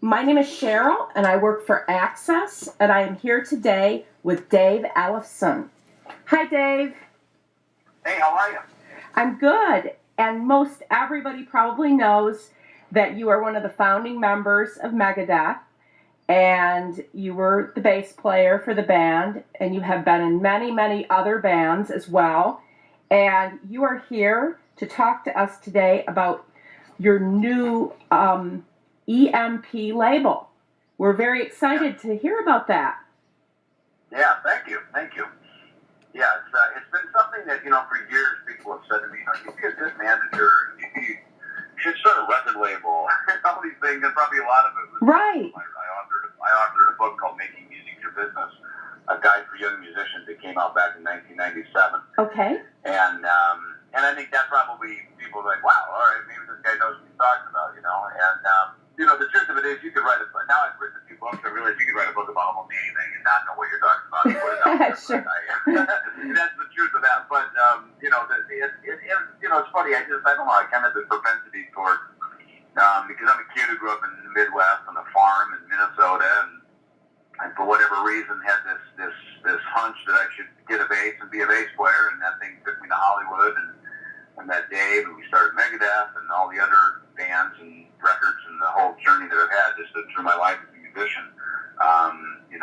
My name is Cheryl, and I work for Access, and I am here today with Dave Ellefson. Hi, Dave. Hey, how are you? I'm good, and most everybody probably knows that you are one of the founding members of Megadeth, and you were the bass player for the band, and you have been in many, many other bands as well, and you are here to talk to us today about your new EMP label. We're very excited to hear about that. Yeah, thank you. Yeah, it's been something that, for years people have said to me, you'd be a good manager, you should start a record label, all these things, and probably a lot of it was right. I authored a book called Making Music Your Business, a guide for young musicians that came out back in 1997. Okay. And I think that probably people are like, wow, all right, maybe this guy knows what he's talking about, And, the truth of it is you could write now I've written a few books, I realize you could write a book about almost anything and not know what you're talking about. Sure. That's the truth of that. But, it's funny. I don't know, I kind of have this propensity toward, because I'm a kid who grew up in the Midwest on a farm in Minnesota, and for whatever reason had this hunch that I should get a bass and be a bass player, and that thing took me to Hollywood, and met Dave, and we started Megadeth and all the other bands and records and the whole journey that I've had just through my life as a musician.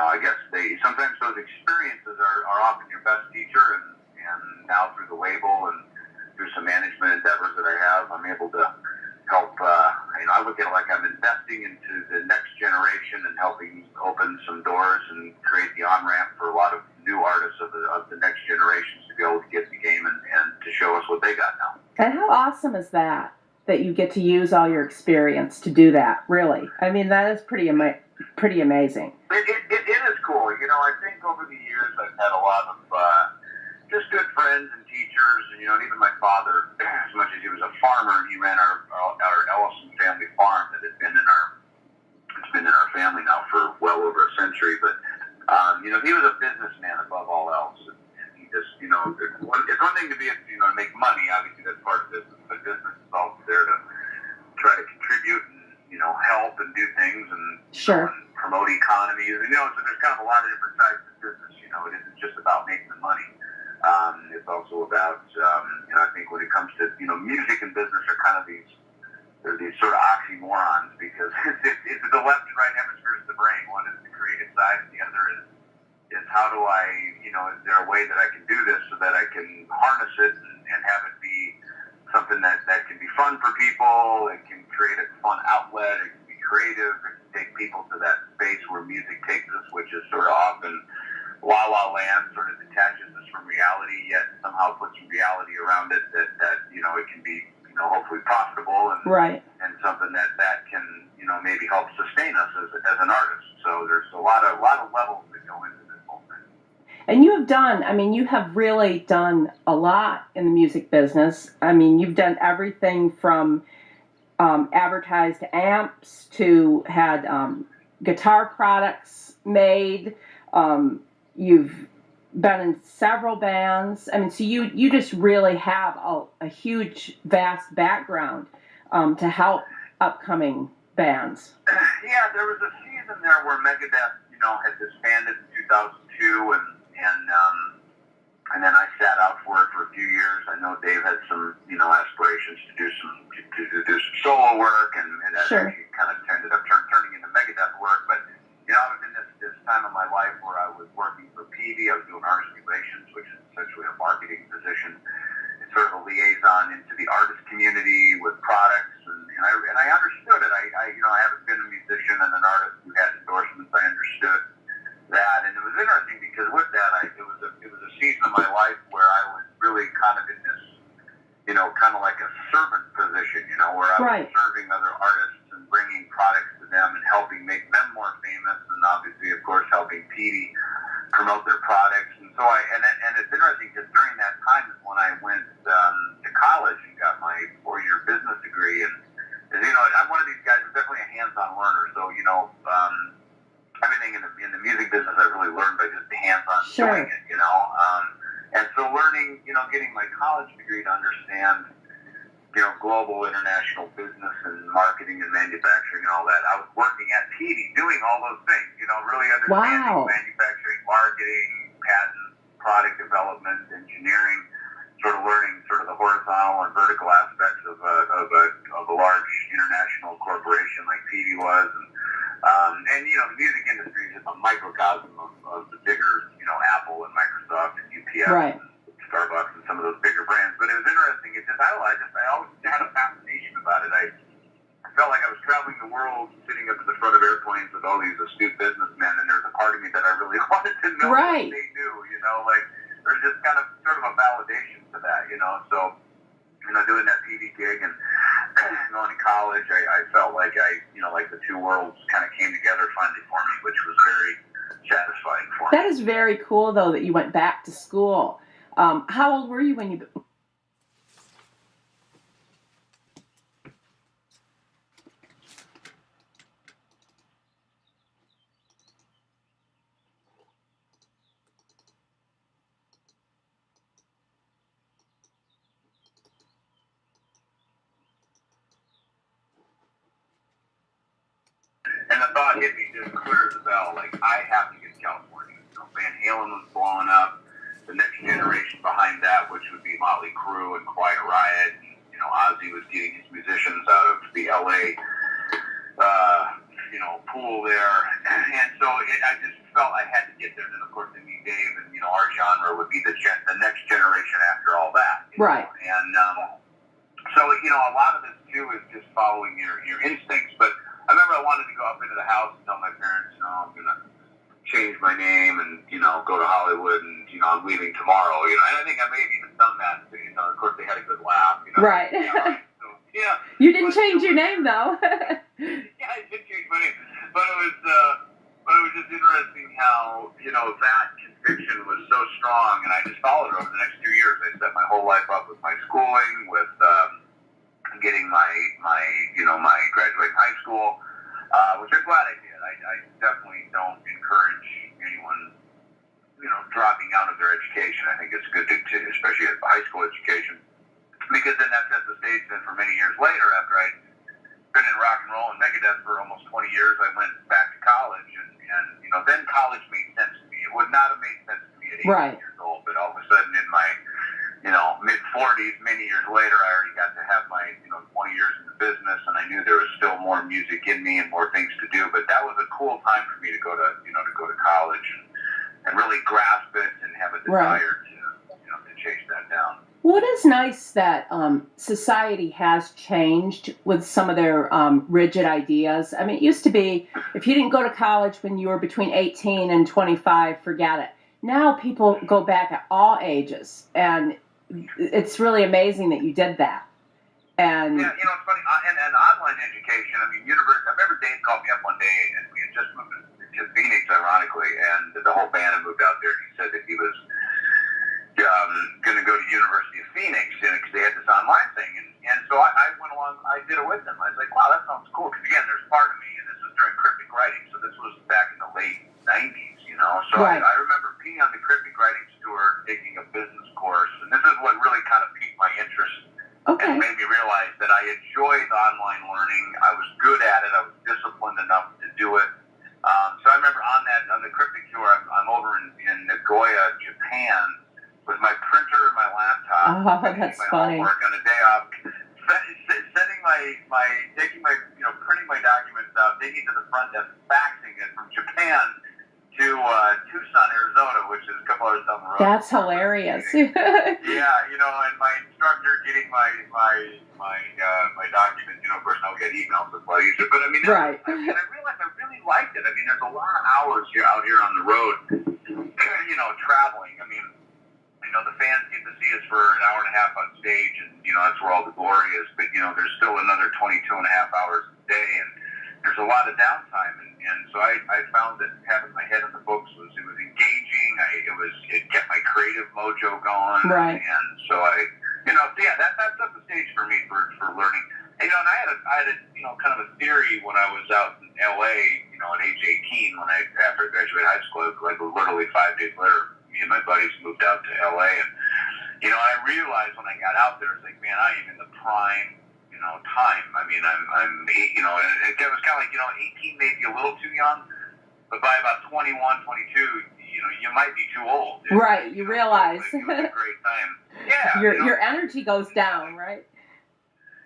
I guess sometimes those experiences are often your best teacher, and now through the label and through some management endeavors that I have, I'm able to help, I look at it like I'm investing into the next generation and helping open some doors and create the on-ramp for a lot of new artists of the next generations to be able to get the game and to show us what they got now. And how awesome is that you get to use all your experience to do that, really? I mean, that is pretty amazing. It is cool. I think over the years I've had a lot of just good friends and teachers, and even my father, as much as he was a farmer, and he ran our Ellefson family farm that has been in our family now for well over a century. But he was a businessman above all else. And he just, it's one thing to be, to make money. Obviously, that's part of business. But business is also there to try to contribute and help and do things and, sure. And promote economies. And so there's kind of a lot of different sides of business. It isn't just about making the money. It's also about, I think when it comes to, music and business are kind of these sort of oxymorons, because it's the left and right hemispheres of the brain. One is the creative side, and the other is how do I, is there a way that I can do this so that I can harness it and have it be something that can be fun for people, it can create a fun outlet, it can be creative, it can take people to that space where music takes us, which is sort of often La La Land, sort of detaches us from reality, yet somehow puts some reality around it that it can be, hopefully profitable and right. And something that can, maybe help sustain us as an artist. So there's a lot of levels that go into this whole thing. And you have really done a lot in the music business. I mean, you've done everything from advertised amps to had guitar products made. You've been in several bands. I mean, so you just really have a huge, vast background to help upcoming bands. Yeah, there was a season there where Megadeth, had disbanded in 2002, and then I sat out for it for a few years. I know Dave had some, aspirations to do some solo work, and that sure. actually kind of ended up turning into Megadeth work. But I was in this time of my life where I was working for PV. I was doing artist relations, which is essentially a marketing position. It's sort of a liaison into the artist community with products, and I understood it. I haven't been a musician and an artist who had endorsements. I understood that, and it was interesting because with that, it was a season of my life where I was really kind of in this, kind of like a servant position, where I was right. serving other artists and bringing products to them and helping make them more famous, and obviously, of course, helping Petey promote their products. And so and it's interesting because during that time is when I went to college and got my 4-year business degree, and I'm one of these guys who's definitely a hands-on learner. So everything in the music business I really learned by just hands-on sure. doing it. And so learning, getting my college degree to understand global international business and marketing and manufacturing and all that. I was working at PD doing all those things, really understanding manufacturing, marketing, patent, product development, engineering, sort of learning sort of the horizontal and vertical aspects of a large international corporation like PD was. And the music industry is a microcosm of the bigger, Apple and Microsoft and UPS. Right. Starbucks and some of those bigger brands, but it was interesting. It's just I always had a fascination about it. I felt like I was traveling the world, sitting up at the front of airplanes with all these astute businessmen, and there's a part of me that I really wanted to know what they knew. Like there's just kind of sort of a validation to that. So doing that TV gig and going to college, I felt like like the two worlds kind of came together finally for me, which was very satisfying for me. That is very cool, though, that you went back to school. How old were you when you... And the thought hit me just clear as a bell, like, I have to get to California. Van Halen was blowing up. The next generation behind that, which would be Motley Crue and Quiet Riot. And, Ozzy was getting his musicians out of the LA, pool there. And so I just felt I had to get there. And then, of course, to meet Dave and, our genre would be the next generation after all that. Right. And so, a lot of this, too, is just following your instincts. But I remember I wanted to go up into the house and tell my parents, I'm going to change my name and, go to Hollywood and, I'm leaving tomorrow, and I think I may have even done that, of course they had a good laugh, Right. So, yeah. You didn't change your name, though. Yeah, I did change my name, but it was just interesting how, that conviction was so strong, and I just followed it over the next 2 years. I set my whole life up with my schooling, with, getting my graduating high school, which I'm glad I did. I definitely don't encourage anyone, dropping out of their education. I think it's good to especially at high school education, because then that sets the stage then for many years later. After I'd been in rock and roll and Megadeth for almost 20 years, I went back to college, and then college made sense to me. It would not have made sense to me at 18 years old, but all of a sudden in my mid-40s, many years later, I already got to have my 20 years in the business, and I knew there was still more music in me and more things to do. But that was a cool time for me to go to college and really grasp it and have a desire to chase that down. Well, it is nice that society has changed with some of their rigid ideas. I mean, it used to be if you didn't go to college when you were between 18 and 25, forget it. Now people go back at all ages, and it's really amazing that you did that. And yeah, it's funny. And online education. I mean, university. I remember Dave called me up one day, and we had just moved to Phoenix, ironically, and the whole band had moved out there. And he said that he was going to go to University of Phoenix, because they had this online thing, and so I went along. I did it with them. I was like, wow, that sounds cool. Because again, there's part of me, and this was during cryptic writing, so this was back in the late '90s. So I remember being on the cryptic writing tour, taking a business course, and this is what really kind of piqued my interest and made me realize that I enjoyed online learning. I was good at it. I was disciplined enough to do it. So I remember on the cryptic tour, I'm over in Nagoya, Japan, with my printer and my laptop. That's my funny. Homework on a day off, printing my documents out, taking it to the front desk, faxing it from Japan to Tucson, Arizona, which is a couple hours down the road. That's hilarious. Yeah, and my instructor getting my documents. Of course, now we got emails, it's a lot easier. But I mean, right. I realized I really liked it. I mean, there's a lot of hours out here on the road, traveling. I mean, the fans get to see us for an hour and a half on stage, and that's where all the glory is. But there's still another 22 and a half hours a day, and there's a lot of downtime, and so I found that having my head in the books was engaging. It kept my creative mojo going, right? And so that set the stage for me for learning. And, and I had a kind of a theory when I was out in LA, at age 18, after I graduated high school, like literally 5 days later, me and my buddies moved out to LA, and I realized when I got out there, it's like, man, I am in the prime, time. I mean, I'm, and it was kind of like, 18 maybe a little too young, but by about 21, 22, you might be too old. Right, you realize. It was a great time. Yeah. Your energy goes down, right?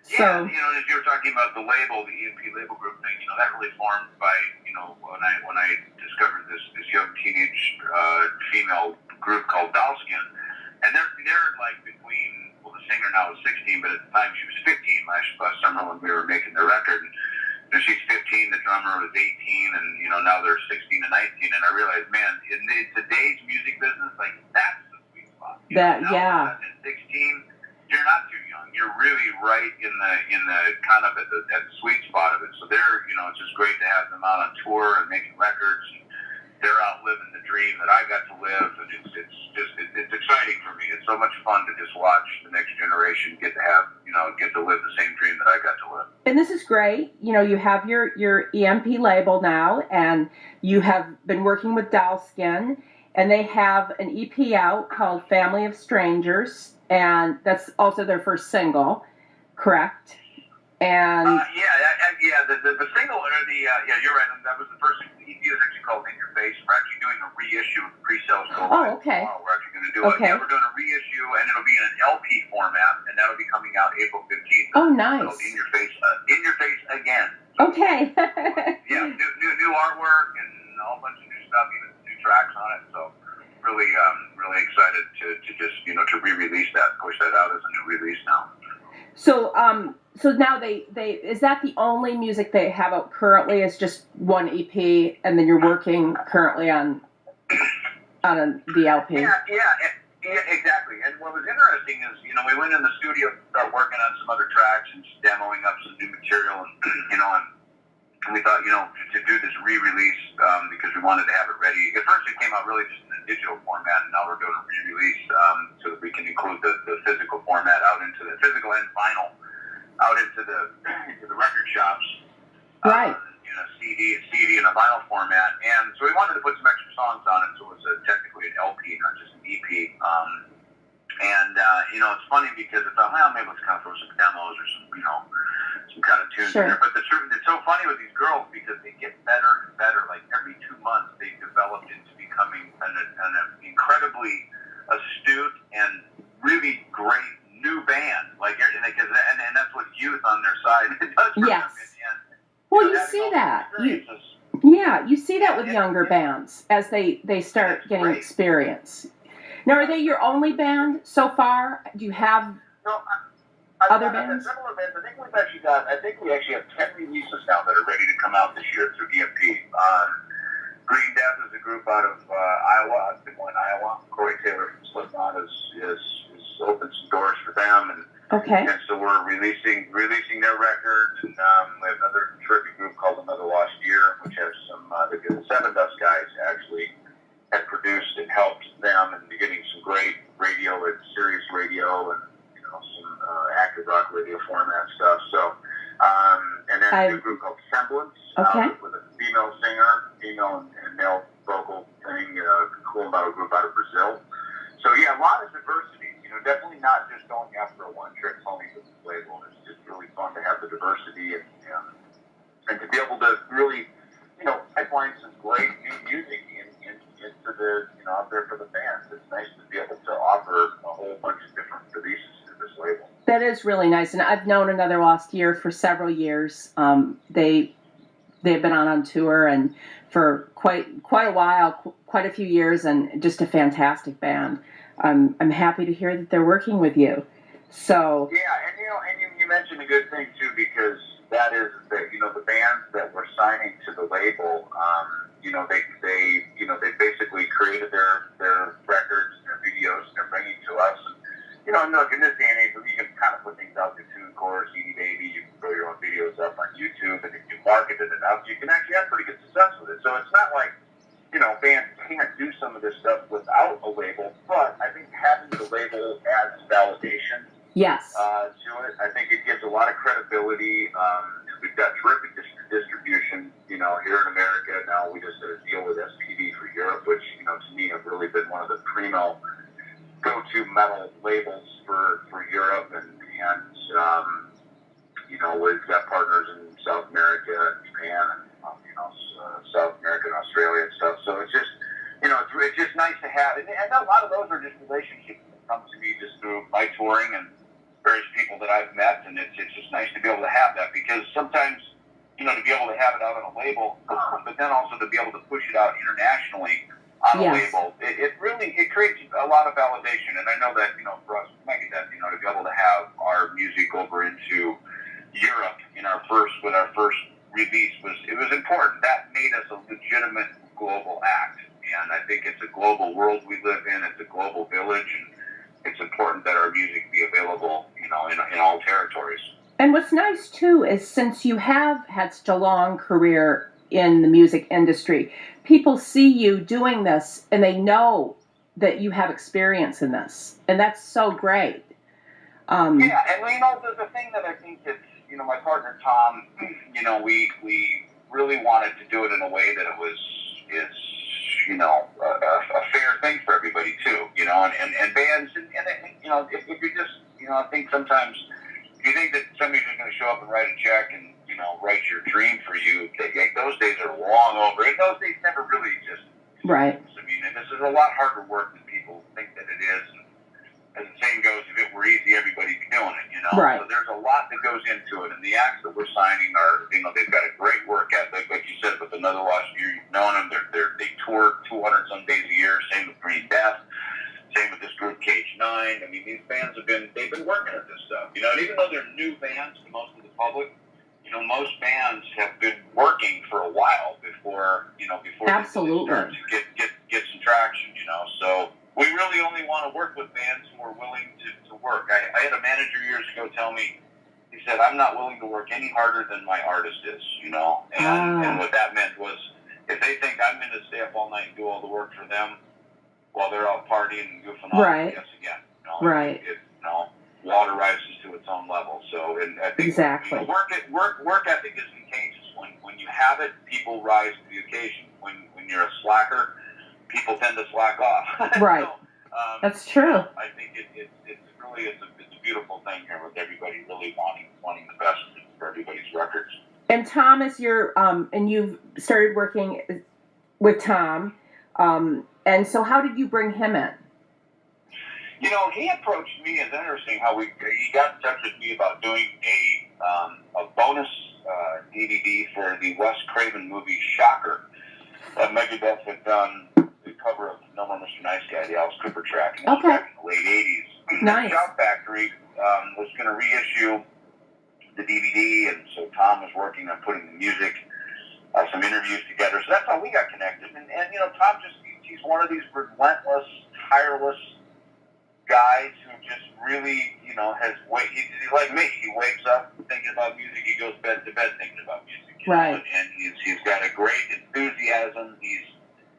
Yeah, as you were talking about the label, the EMP label group thing, that really formed by, when I discovered this young teenage female group called Dollskin. And they're like between, the singer now is 16, but at the time she was 15 last summer when we were making the record. And she's 15, the drummer was 18, and, now they're 16 and 19. And I realized, man, in today's music business, like, that's the sweet spot. Yeah. At 16, you're not too young. You're really right in the kind of at the sweet spot of it. So it's just great to have them out on tour and making records. And they're out living the dream that I got to live, and it's exciting for me. It's so much fun to just watch the next generation get to live the same dream that I got to live. And this is great. You have your EMP label now, and you have been working with Dollskin, and they have an EP out called Family of Strangers, and that's also their first single, correct? And the single, or you're right. That was the first. The EP was actually called In Your Face. We're actually doing a reissue of the pre-sales. Okay. We're actually going to do it. Yeah, we're doing a reissue, and it'll be in an LP format, and that'll be coming out April 15th. Oh, nice. In Your Face, In Your Face again. Okay. Yeah, new artwork and a whole bunch of new stuff, even new tracks on it. So really excited to just to re-release that, push that out as a new release now. So now they is that the only music they have out currently is just one EP, and then you're working currently on the LP? Yeah, exactly. And what was interesting is, we went in the studio to start working on some other tracks and just demoing up some new material, and and we thought, to do this re-release because we wanted to have it ready. At first, it came out really just in a digital format, and now we're doing a re-release so that we can include the physical format out into the physical and vinyl out into the record shops. Right. CD in a vinyl format, and so we wanted to put some extra songs on it, so it was technically an LP, not just an EP. It's funny because I thought, well, maybe let's kind of throw some demos or some kind of tunes in there. But it's so funny with these girls because they get better and better. Like every 2 months, they developed into becoming an incredibly astute and really great new band. And that's what youth on their side does for them. Well, you see that. You see that with younger bands as they start getting experience. Now, are they your only band so far? Do you have other bands? Similar bands. I think we actually have 10 releases now that are ready to come out this year through EMP. Green Death is a group out of Iowa. I've been in Iowa. Corey Taylor from Slipknot has opened some doors for them, and so we're releasing their records. And we have another terrific group called Another Lost Year, which has some the Seven Dust guys actually had produced and helped them, and getting some great radio and Sirius radio and some active rock radio format stuff. So and then a new group called Semblance with a female singer, female and male vocal thing, cool metal group out of Brazil. So yeah, a lot of diversity. Definitely not just going after a one-trick pony with this label. It's just really fun to have the diversity and to be able to really, pipeline some great new music into the, out there for the fans. It's nice to be able to offer a whole bunch of different releases to this label. That is really nice, and I've known Another Lost Year for several years. They've been on tour and for quite a while, quite a few years, and just a fantastic band. I'm happy to hear that they're working with you. So yeah, and you mentioned a good thing too, because that is that the bands that we're signing to the label, they basically created their records, their videos, and they're bringing to us. And look, in this day and age, you can kind of put things out to TuneCore, CD Baby. You can throw your own videos up on YouTube, and if you market it enough, you can actually have pretty good success with it. So it's not like bands can't do some of this stuff without a label, but I think having the label adds validation to it. I think it gives a lot of credibility. We've got terrific distribution, here in America. Now we just did a deal with SPD for Europe, which, to me have really been one of the primo go-to metal labels for Europe, and you know, we've got partners in South America and Japan, and you know, South America and Australia and stuff. So it's just, you know, it's just nice to have, and a lot of those are just relationships that come to me just through my touring and various people that I've met, and it's just nice to be able to have that, because sometimes, you know, to be able to have it out on a label, but then also to be able to push it out internationally on a label, it really creates a lot of validation. And I know that, you know, for us, Megadeth, you know, to be able to have our music over into Europe with our first release was important. That made us a legitimate global act, and I think it's a global world we live in. It's a global village, and it's important that our music be available, you know, in all territories. And what's nice too is, since you have had such a long career in the music industry, people see you doing this and they know that you have experience in this, and that's so great. Yeah, and you know, the thing that I think that, you know, my partner Tom, you know, we really wanted to do it in a way that is you know, a fair thing for everybody too, you know, and bands, and I think, you know, if you just, you know, I think sometimes if you think that somebody's just going to show up and write a check and, you know, write your dream for you, those days are long over, and those days never really existed. Right. I mean, and this is a lot harder work than people think that it is. And as the saying goes, if it were easy, everybody'd be doing it, you know? Right. So there's a lot that goes into it, and the acts that we're signing are, you know, they've got a great work ethic. Like you said, with Another Lost Year, you've known them. They tour 200 some days a year. Same with Green Death. Same with this group, Cage 9. I mean, these bands they've been working at this stuff, you know, and even though they're new bands to most of the public, you know, most bands have been working for a while before Absolutely. they start to get some traction, you know. So we really only want to work with bands who are willing to work. I had a manager years ago tell me, he said, I'm not willing to work any harder than my artist is, you know. And what that meant was, if they think I'm going to stay up all night and do all the work for them while they're out partying and goofing off, right. yes, again, you know, right. You know, water rises to its own level. So, and I think exactly. You know, work ethic is contagious. When you have it, people rise to the occasion. When you're a slacker, people tend to slack off. Right. So, that's true. I think it's really a beautiful thing here, with everybody really wanting the best for everybody's records. And Tom is your and you've started working with Tom, and so how did you bring him in? You know, he approached me. It's interesting how he got in touch with me about doing a bonus DVD for the Wes Craven movie Shocker that Megadeth had done the cover of No More Mr. Nice Guy, the Alice Cooper track, and back in the late 80s. Nice. Shout Factory was going to reissue the DVD, and so Tom was working on putting the music, some interviews together. So that's how we got connected. And you know, Tom he's one of these relentless, tireless guys who just really, you know, he's like me. He wakes up thinking about music. He goes to bed thinking about music. Right. And he's got a great enthusiasm.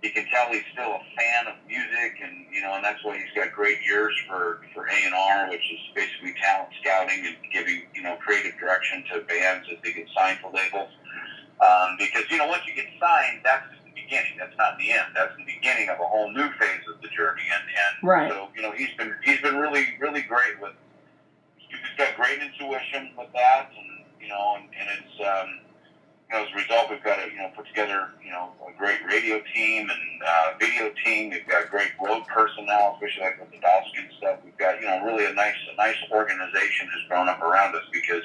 You can tell he's still a fan of music, and you know, and that's why he's got great ears for A&R, which is basically talent scouting and giving, you know, creative direction to bands as they get signed to labels. Because, you know, once you get signed, that's just the beginning. That's not the end. That's the beginning of a whole new phase of the journey. And right. So, you know, he's been really, really great with. He's got great intuition with that, and you know, and it's you know, as a result, we've got to, you know, put together, you know, a great radio team and video team. We've got great road personnel, especially like with the Dawson stuff. We've got, you know, really a nice organization has grown up around us, because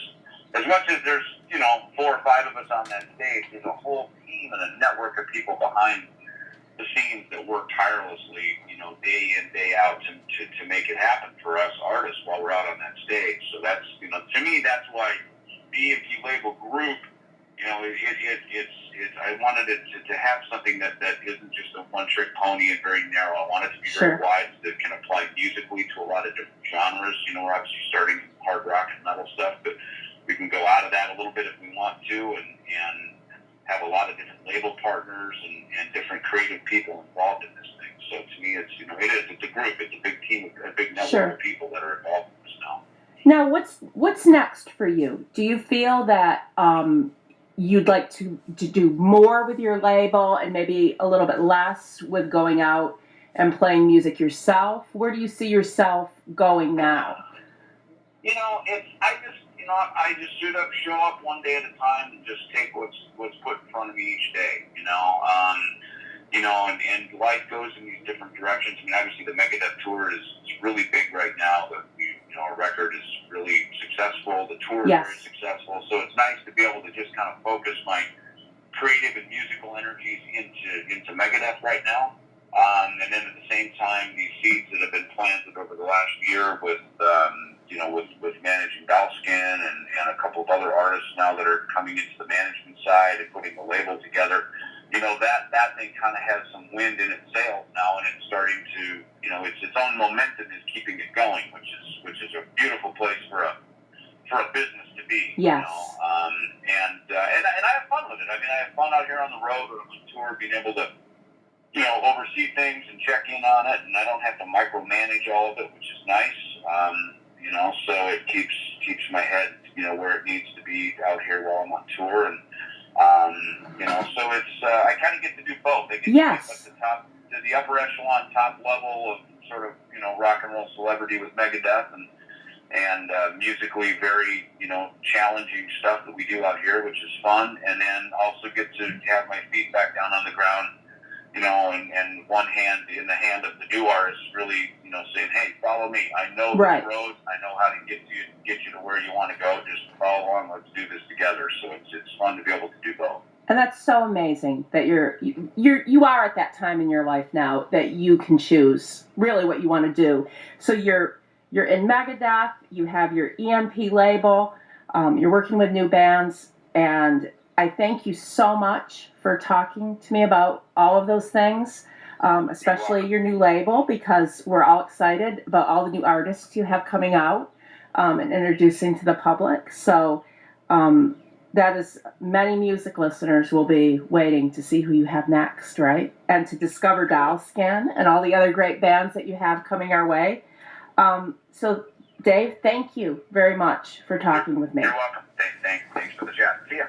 as much as there's, you know, 4 or 5 of us on that stage, there's a whole team and a network of people behind the scenes that work tirelessly, you know, day in, day out to make it happen for us artists while we're out on that stage. So that's, you know, to me, that's why B&P label group, you know, I wanted it to have something that isn't just a one-trick pony and very narrow. I want it to be very wide, that can apply musically to a lot of different genres. You know, we're obviously starting hard rock and metal stuff, but we can go out of that a little bit if we want to, and have a lot of different label partners and different creative people involved in this thing. So to me, it's, you know, it's a group, it's a big team, a big network of people that are involved in this now. Now, what's next for you? Do you feel that you'd like to do more with your label and maybe a little bit less with going out and playing music yourself? Where do you see yourself going now? I just show up one day at a time and just take what's put in front of me each day. And life goes in these different directions. I mean, obviously the Megadeth tour is really big right now. Our record is really successful. The tour is very successful. So it's nice to be able to just kind of focus my creative and musical energies into Megadeth right now. And then at the same time, these seeds that have been planted over the last year with managing Ellefson and a couple of other artists now that are coming into the management side and putting the label together, that thing kind of has some wind in its sails now, and it's starting to, its own momentum is keeping it going, which is a beautiful place for a business to be. Yes. And I have fun with it. I mean, I have fun out here on the road or on the tour, being able to, oversee things and check in on it, and I don't have to micromanage all of it, which is nice. So it keeps my head, where it needs to be out here while I'm on tour, and so it's I kind of get to do both. I get to be at the upper echelon, top level of sort of rock and roll celebrity with Megadeth, and musically very challenging stuff that we do out here, which is fun, and then also get to have my feet back down on the ground, and one hand in the hand of the new artist, really, saying, hey, follow me. I know the road. I know how to get you to where you want to go. Just follow along. Let's do this together. So it's fun to be able to do both. And that's so amazing that you are at that time in your life now that you can choose really what you want to do. So you're in Megadeth. You have your EMP label. You're working with new bands, and I thank you so much for talking to me about all of those things, especially your new label, because we're all excited about all the new artists you have coming out and introducing to the public. So that is, many music listeners will be waiting to see who you have next, right? And to discover Ellefson and all the other great bands that you have coming our way. So, Dave, thank you very much for talking with me. You're welcome. Thanks for the chat. See ya.